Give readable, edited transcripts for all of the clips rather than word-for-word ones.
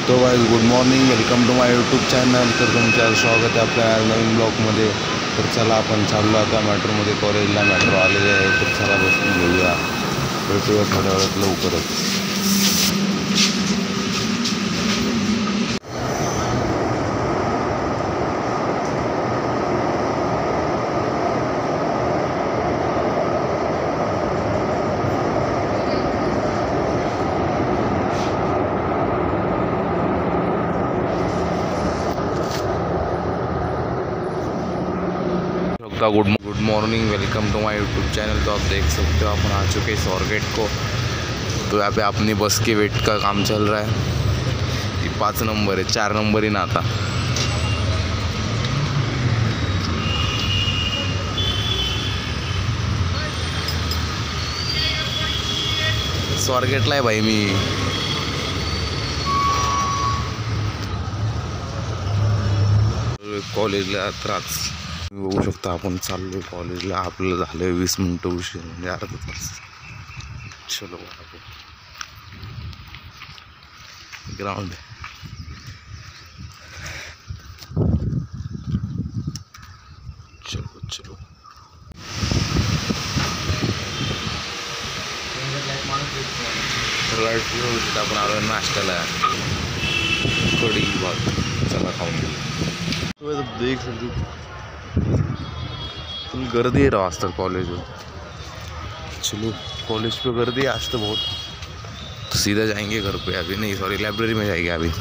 तो guys good morning, welcome to my YouTube channel. तर तुमचं स्वागत आहे आपल्या नवीन ब्लॉगमध्ये। तर चला आपण चाललो आता मेट्रोमध्ये, कॉलेजला मेट्रो आलेले आहे। तर चला बसून घेऊया, भेटूया थोड्या वेळात लवकरच। Good morning, welcome to my YouTube channel. तो आप देख सकते हो अपन आ चुके हैं स्वारगेट को। तो यहाँ पे अपनी बस के वेट का काम चल रहा है। ये 5 नंबर है, 4 नंबर ही ना था। स्वारगेटला आहे भाई मी। कॉलेजला त्रास बघू शकता आपण, चाललोय कॉलेजला। आपल्याला झालं 20 मिनिटं उशीर, म्हणजे अर्धा तास। चलो ग्राउंड चलो चलो। आपण आलो नाश्त्याला, कढी भात। चला खाऊन घेऊ। देख सकते गर्दी है आज तक कॉलेज में। चलो कॉलेज पे गर्दी है आज तो बहुत। तो सीधा जाएंगे घर पे, अभी नहीं, सॉरी लाइब्रेरी में जाएंगे अभी।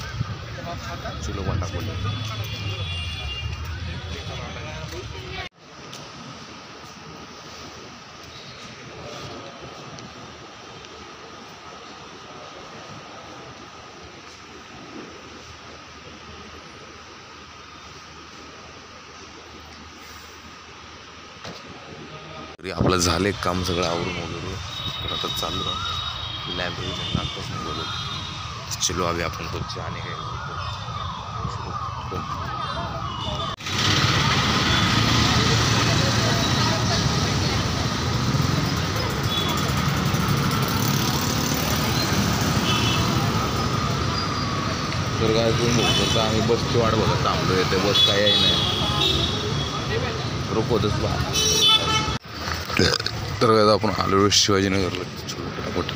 चलो फटाफट। आपलं झाले काम सगळं आवरून वगैरे, तर आता चालू आहे लायब्ररीमध्ये नागपासून बोलत। चलो अभी आपण तो जाने गए। तर काय तुम्ही बघता, आम्ही बसची वाट बघत थांबलोय, ते बस काय आहे नाही, रोखतच बा। तर आपण आलो शिवाजीनगरला। चलो फटाफट।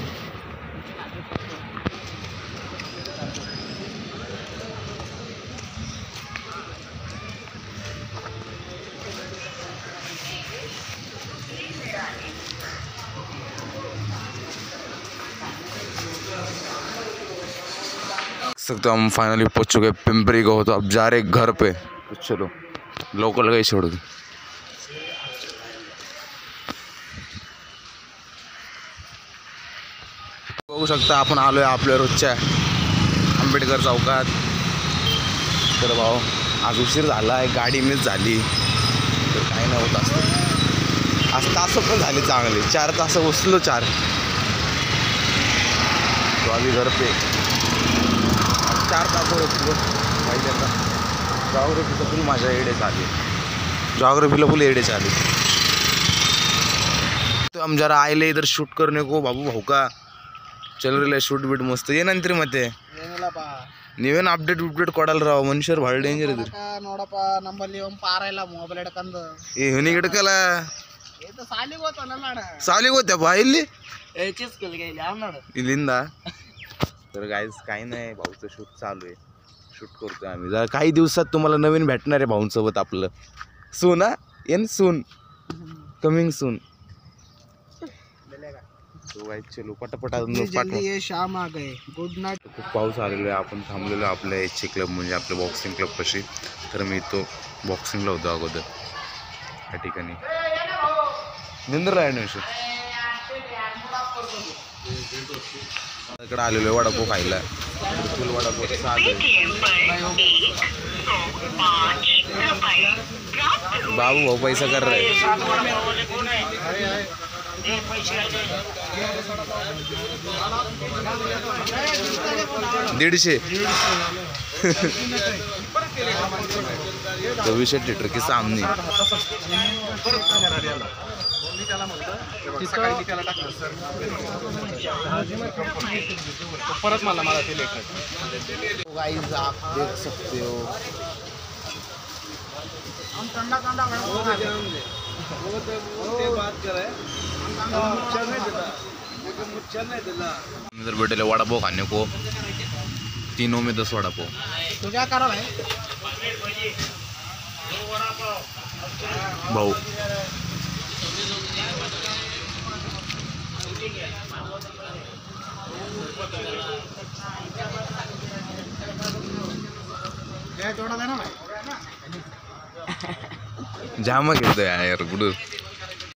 सकते हम फाइनली पहुंच चुके पिंपरी को। तो अब जा रहे घर पे। तो चलो लोकल गई छोड़ दी। बघू शकता आपण आलोय आपल्या रोजच्या आंबेडकर चौकात। तर भाऊ आज उशीर झाला आहे, गाडी मिस झाली, तर काही नाही होत असतं। आज तास पण झाले चांगले, 4 तास बसलो 4। तो अभी घर पे 4 तास बसलो पाहिजे। आता जॉग्रफीला फुल माझ्या एडे चालू, जॉग्रफीला फुल एडे चालू। तो हम जरा आए इधर शूट करने को बाबू भाऊ का। चल रे शूट बीट मस्त ये नंतर ಮತ್ತೆ ನೀವೇನು ಅಪ್ಡೇಟ್ ಕೊಡಲ್ಲ ರಾವ್ ಮನುಷ್ಯರು ಭಾಳ ಡೇಂಜರ್ ಇದ್ರಿ ನೋಡಪ್ಪ। ನಮ್ಮಲ್ಲಿ ಪಾರಲ್ಲ ಮೊಬೈಲ್ ಹಿಡ್ಕೊಂಡು ಏ ಇವನಿಗೆ ಹಿಡ್ಕಲ್ಲ, ಇದು ಸಾಲಿಗೆ ಹೋಗ್ತಾನಲ್ಲ, ಸಾಲಿಗೆ ಹೋಗ್ತೇಪ್ಪ ಇಲ್ಲಿ इलिंदा। तर गाईज काही नाही, भाऊचं शूट चालू आहे, शूट करतोय आम्ही। जरा काही दिवसात तुम्हाला नवीन भेटणार आहे भाऊंसोबत आपलं। सून एन सून कमिंग सून। तो गाईज चलो पटापट शाम आ गए, गुड नाईट। खूप पाऊस आलेला आहे, आपण थांबलेलो आपल्या एच क्लब म्हणजे आपल्या बॉक्सिंग क्लब पाशी। तर मी तो बॉक्सिंगला होतो अगोदर या ठिकाणी। निंद्रला ॲडमिशन इकडे आलेलो आहे वडापाव खायला। फुल वडापाव बाबू भाऊ पैसा कर रहे 150। तो विषय थिएटर के सामने। त्याला म्हणलं सकाळी त्याला टाकलं सर परत मला ते लेटर गाइस आप देख सकते हो इधर बैठे वड़ा पाव खाने को 3 में 10 वड़ा पाव तो क्या करा भाई भाऊ जोड़ा देना भाई जाम घेतो यार कुठं